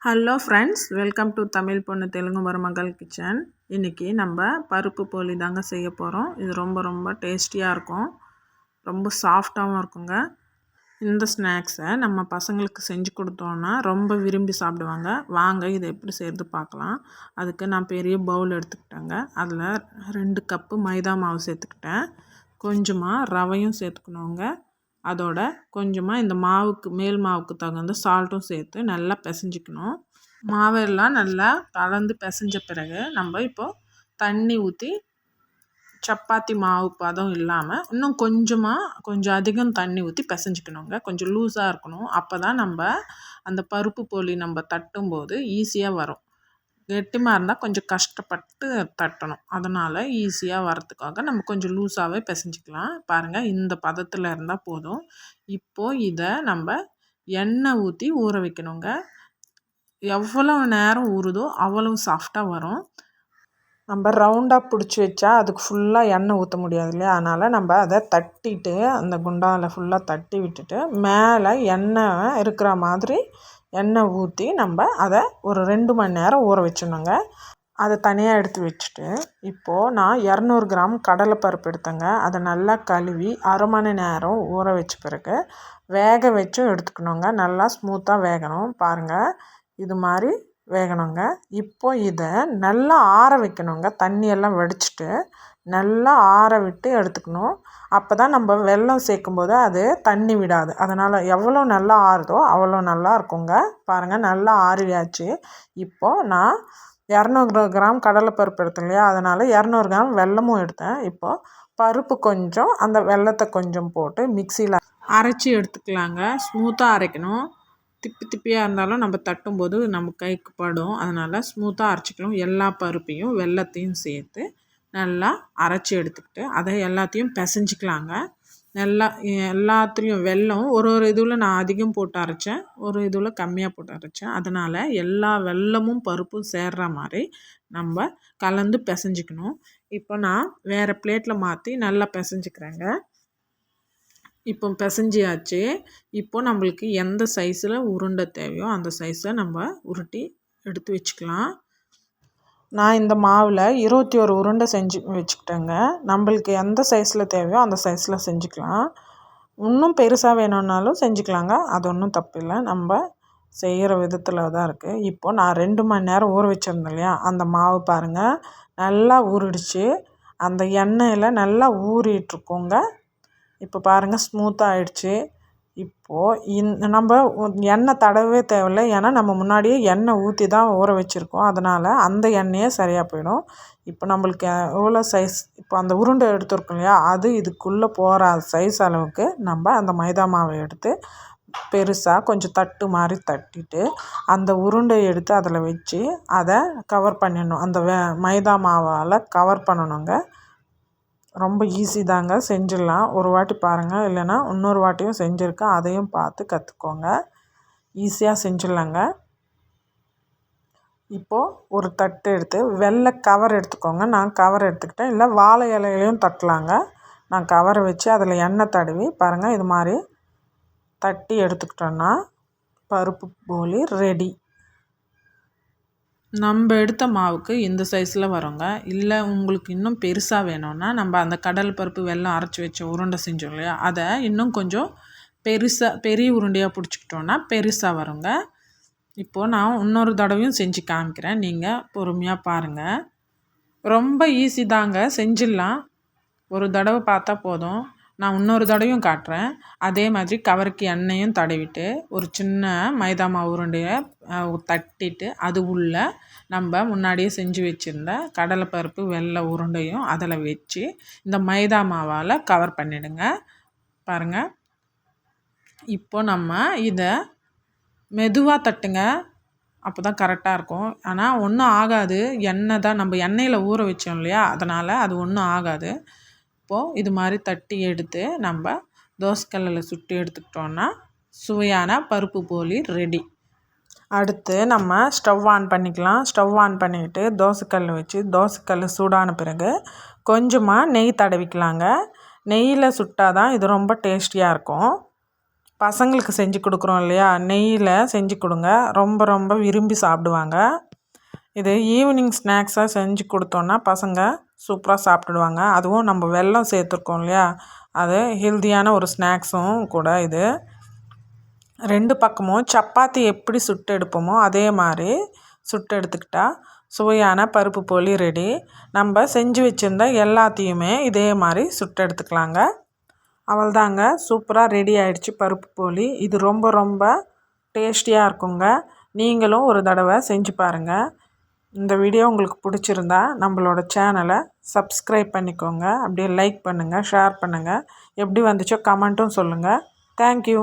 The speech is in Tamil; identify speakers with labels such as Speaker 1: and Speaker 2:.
Speaker 1: Hello friends, welcome to Tamil பொண்ணு தெலுங்கு மருமகள் கிச்சன். இன்றைக்கி நம்ம பருப்பு போலி தாங்க செய்ய போகிறோம். இது ரொம்ப ரொம்ப டேஸ்டியாக இருக்கும், ரொம்ப சாஃப்டாகவும் இருக்குங்க. இந்த ஸ்நாக்ஸை நம்ம பசங்களுக்கு செஞ்சு கொடுத்தோன்னா ரொம்ப விரும்பி சாப்பிடுவாங்க. வாங்க இதை எப்படி செய்கிறது பார்க்கலாம். அதுக்கு நான் பெரிய பவுல் எடுத்துக்கிட்டேங்க. அதில் 2 கப்பு மைதா மாவு சேர்த்துக்கிட்டேன். கொஞ்சமாக ரவையும் சேர்த்துக்கணுங்க. அதோட கொஞ்சமாக இந்த மாவுக்கு மேல் மாவுக்கு தகுந்த சால்ட்டும் சேர்த்து நல்லா பிசைஞ்சிக்கணும். மாவெல்லாம் நல்லா கலந்து பிசைஞ்ச பிறகு நம்ம இப்போது தண்ணி ஊற்றி சப்பாத்தி மாவு பதம் இல்லாமல் இன்னும் கொஞ்சம் அதிகம் தண்ணி ஊற்றி பிசைஞ்சிக்கணுங்க. கொஞ்சம் லூஸாக இருக்கணும். அப்போ தான் நம்ம அந்த பருப்பு போலி நம்ம தட்டும்போது ஈஸியாக வரும். கெட்டிமாக இருந்தால் கொஞ்சம் கஷ்டப்பட்டு தட்டணும். அதனால் ஈஸியாக வரத்துக்காக நம்ம கொஞ்சம் லூஸாகவே பிசைஞ்சிக்கலாம். பாருங்கள், இந்த பதத்தில் இருந்தால் போதும். இப்போது இதை நம்ம எண்ணெய் ஊற்றி ஊற வைக்கணுங்க. எவ்வளோ நேரம் ஊறுதோ அவ்வளவு சாஃப்டாக வரும். நம்ம ரவுண்டாக பிடிச்சி வச்சா அதுக்கு ஃபுல்லாக எண்ணெய் ஊற்ற முடியாது இல்லையா? அதனால் நம்ம அதை தட்டிட்டு அந்த குண்டாவில் ஃபுல்லாக தட்டி விட்டுட்டு மேலே எண்ணெய் இருக்கிற மாதிரி எண்ணெய் ஊற்றி நம்ம அதை ஒரு 2 மணி நேரம் ஊற வச்சிடணுங்க. அதை தனியாக எடுத்து வச்சுட்டு இப்போது நான் 200 கிராம் கடலைப்பருப்பு எடுத்தேங்க. அதை நல்லா கழுவி அரை மணி நேரம் ஊற வச்ச பிறகு வேக வச்சும் எடுத்துக்கணுங்க. நல்லா ஸ்மூத்தாக வேகணும். பாருங்கள், இது மாதிரி வேகணுங்க. இப்போ இதை நல்லா ஆற வைக்கணுங்க. தண்ணியெல்லாம் வடிச்சிட்டு நல்லா ஆற விட்டு எடுத்துக்கணும். அப்போ தான் நம்ம வெல்லம் சேர்க்கும்போது அது தண்ணி விடாது. அதனால் எவ்வளோ நல்லா ஆறுதோ அவ்வளோ நல்லா இருக்குங்க. பாருங்கள், நல்லா ஆறியாச்சு. இப்போது நான் 200 கிராம் கடலைப்பருப்பு எடுத்தேன் இல்லையா? அதனால் 200 கிராம் வெல்லமும் எடுத்தேன். இப்போது பருப்பு கொஞ்சம் அந்த வெல்லத்தை கொஞ்சம் போட்டு மிக்சியில் அரைச்சி எடுத்துக்கலாங்க. ஸ்மூத்தாக அரைக்கணும். திப்பியாக இருந்தாலும் நம்ம தட்டும்போது நம்ம கைக்கு படும். அதனால் ஸ்மூத்தாக அரைச்சிக்கணும். எல்லா பருப்பையும் வெல்லத்தையும் சேர்த்து நல்லா அரைச்சி எடுத்துக்கிட்டு அதை எல்லாத்தையும் பிசைஞ்சிக்கலாங்க. நல்லா எல்லாத்துலேயும் வெல்லம் ஒரு இதில் நான் அதிகம் போட்டு அரைச்சேன், ஒரு இதில் கம்மியாக போட்டு அரைச்சேன். அதனால் எல்லா வெல்லமும் பருப்பும் சேர்ற மாதிரி நம்ம கலந்து பிசைஞ்சிக்கணும். இப்போ நான் வேறு பிளேட்டில் மாற்றி நல்லா பிசைஞ்சிக்கிறேங்க. இப்போ பிசைஞ்சியாச்சு. இப்போ நம்மளுக்கு எந்த சைஸில் உருண்டை தேவையோ அந்த சைஸை நம்ம உருட்டி எடுத்து வச்சுக்கலாம். நான் இந்த மாவில் 21 உருண்டை செஞ்சு வச்சுக்கிட்டேங்க. நம்மளுக்கு எந்த சைஸில் தேவையோ அந்த சைஸில் செஞ்சுக்கலாம். இன்னும் பெருசாக வேணும்னாலும் செஞ்சுக்கலாங்க. அது ஒன்றும் தப்பு இல்லை. நம்ம செய்கிற விதத்தில் தான் இருக்குது. இப்போ நான் 2 மணி நேரம் ஊற வச்சுருந்தேன் இல்லையா? அந்த மாவு பாருங்கள் நல்லா ஊறிடுச்சு. அந்த எண்ணெயில் நல்லா ஊறிட்டுருக்கோங்க. இப்போ பாருங்கள், ஸ்மூத்தாக ஆகிடுச்சு. இப்போது நம்ம எண்ணெய் தடவவே தேவையில்லை. ஏன்னா நம்ம முன்னாடியே எண்ணெய் ஊற்றி தான் ஊற வச்சுருக்கோம். அதனால் அந்த எண்ணெயே சரியாக போயிடும். இப்போ நம்மளுக்கு எவ்வளோ சைஸ் இப்போ அந்த உருண்டை எடுத்துருக்கோம் இல்லையா? அது இதுக்குள்ளே போகிற சைஸ் அளவுக்கு நம்ம அந்த மைதா மாவை எடுத்து பெருசாக கொஞ்சம் தட்டு மாதிரி தட்டிட்டு அந்த உருண்டையை எடுத்து அதில் வச்சு அதை கவர் பண்ணிடணும். அந்த மைதா மாவால் கவர் பண்ணணுங்க. ரொம்ப ஈஸி தாங்க, செஞ்சிடலாம். ஒரு வாட்டி பாருங்கள், இல்லைன்னா இன்னொரு வாட்டியும் செஞ்சுருக்கேன், அதையும் பார்த்து கற்றுக்கோங்க. ஈஸியாக செஞ்சிடலாங்க. இப்போது ஒரு தட்டு எடுத்து வெள்ளை கவர் எடுத்துக்கோங்க. நான் கவர் எடுத்துக்கிட்டேன். இல்லை வாழை இலையிலையும் தட்டலாங்க. நான் கவரை வச்சு அதில் எண்ணெய் தடவி பாருங்கள் இது மாதிரி தட்டி எடுத்துக்கிட்டோன்னா பருப்பு போலி ரெடி. நம்ம எடுத்த மாவுக்கு இந்த சைஸில் வரோங்க. இல்லை உங்களுக்கு இன்னும் பெருசாக வேணும்னா நம்ம அந்த கடல் பருப்பு வெல்லம் அரைச்சி வச்ச உருண்டை செஞ்சோம் இல்லையா? அதை இன்னும் கொஞ்சம் பெரிய உருண்டையாக பிடிச்சிக்கிட்டோன்னா பெருசாக வருங்க. இப்போது நான் இன்னொரு தடவையும் செஞ்சு காமிக்கிறேன், நீங்கள் பொறுமையாக பாருங்கள். ரொம்ப ஈஸி தாங்க, செஞ்சிடலாம். ஒரு தடவை பார்த்தா போதும். நான் இன்னொரு தடவையும் காட்டுறேன். அதே மாதிரி கவருக்கு எண்ணெயும் தடவிட்டு ஒரு சின்ன மைதா மாவு உருண்டையை தட்டிட்டு அது உள்ள நம்ம முன்னாடியே செஞ்சு வச்சுருந்த கடலைப்பருப்பு வெள்ளை உருண்டையும் அதில் வச்சு இந்த மைதா மாவால் கவர் பண்ணிவிடுங்க. பாருங்கள், இப்போ நம்ம இதை மெதுவாக தட்டுங்க. அப்போ தான் கரெக்டாக இருக்கும். ஆனால் ஒன்றும் ஆகாது. எண்ணெய் தான், நம்ம எண்ணெயில் ஊற வச்சோம் இல்லையா? அதனால் அது ஒன்றும் ஆகாது. இப்போது இது மாதிரி தட்டி எடுத்து நம்ம தோசைக்கல்லில் சுட்டு எடுத்துக்கிட்டோன்னா சுவையான பருப்பு போலி ரெடி. அடுத்து நம்ம ஸ்டவ் ஆன் பண்ணிக்கலாம். ஸ்டவ் ஆன் பண்ணிக்கிட்டு தோசைக்கல் வச்சு தோசைக்கல் சூடான பிறகு கொஞ்சமாக நெய் தடவிக்கலாங்க. நெய்யில் சுட்டால் தான் இது ரொம்ப டேஸ்டியாக இருக்கும். பசங்களுக்கு செஞ்சு கொடுக்குறோம் இல்லையா, நெய்யில் செஞ்சு கொடுங்க, ரொம்ப ரொம்ப விரும்பி சாப்பிடுவாங்க. இது ஈவினிங் ஸ்நாக்ஸாக செஞ்சு கொடுத்தோன்னா பசங்க சூப்பராக சாப்பிட்டுடுவாங்க. அதுவும் நம்ம வெல்லம் சேர்த்துருக்கோம் இல்லையா, அது ஹெல்த்தியான ஒரு ஸ்நாக்ஸும் கூட. இது 2 பக்கமும் சப்பாத்தி எப்படி சுட்டு எடுப்போமோ அதே மாதிரி சுட்டு எடுத்துக்கிட்டா சுவையான பருப்பு போலி ரெடி. நம்ம செஞ்சு வச்சுருந்த எல்லாத்தையுமே இதே மாதிரி சுட்டு எடுத்துக்கலாங்க. அவ்வளோதாங்க, சூப்பராக ரெடி ஆகிடுச்சு பருப்பு போலி. இது ரொம்ப ரொம்ப டேஸ்டியாக இருக்குங்க. நீங்களும் ஒரு தடவை செஞ்சு பாருங்கள். இந்த வீடியோ உங்களுக்கு பிடிச்சிருந்தா நம்மளோட சேனலை சப்ஸ்கிரைப் பண்ணிக்கோங்க. அப்படியே லைக் பண்ணுங்கள், ஷேர் பண்ணுங்கள். எப்படி வந்துச்சோ கமெண்ட்டும் சொல்லுங்கள். தேங்க்யூ.